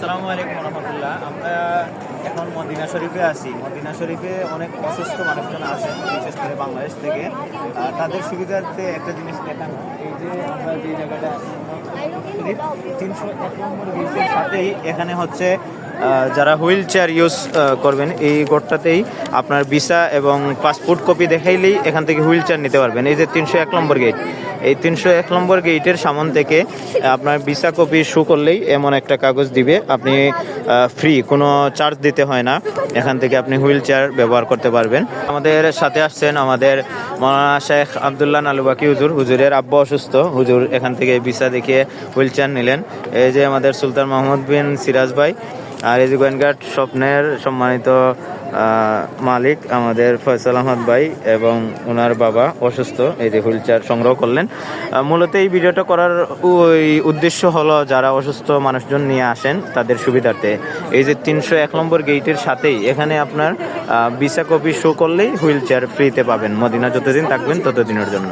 আসসালামু আলাইকুম রহমতুল্লাহ। আমরা এখন মদিনা শরীফে আছি। মদিনা শরীফে অনেক অসুস্থ মানুষজন আসেন, বিশেষ করে বাংলাদেশ থেকে। তাদের সুবিধার্থে একটা জিনিস দেখানো, এই যে আমরা যে জায়গাটা 301 নম্বর গেটের সাথেই এখানে হচ্ছে যারা হুইল চেয়ার ইউজ করবেন এই গোটটাতেই আপনার ভিসা এবং পাসপোর্ট কপি দেখাইলেই এখান থেকে হুইল চেয়ার নিতে পারবেন। এই যে 301 নম্বর গেট, এই 301 নম্বর গেটের সামন থেকে আপনার ভিসা কপি শো করলেই এমন একটা কাগজ দিবে, আপনি ফ্রি, কোনো চার্জ দিতে হয় না। এখান থেকে আপনি হুইল চেয়ার ব্যবহার করতে পারবেন। আমাদের সাথে আসছেন আমাদের মৌলানা শেখ আবদুল্লাহ নালুবাকি হুজুরের আব্বা অসুস্থ। হুজুর এখান থেকে ভিসা দেখিয়ে হুইল চেয়ার নিলেন। এই যে আমাদের সুলতান মাহমুদ বিন সিরাজ ভাই, আর এই যে গোয়েনঘাট স্বপ্নের সম্মানিত মালিক আমাদের ফয়সাল আহমদ ভাই এবং ওনার বাবা অসুস্থ, এই যে হুইল চেয়ার সংগ্রহ করলেন। মূলত এই ভিডিওটা করার ওই উদ্দেশ্য হলো যারা অসুস্থ মানুষজন নিয়ে আসেন তাদের সুবিধার্থে। এই যে 301 নম্বর গেটের সাথেই এখানে আপনার ভিসা কপি শো করলেই হুইল চেয়ার ফ্রিতে পাবেন, মদিনা যতদিন থাকবেন ততদিনের জন্য।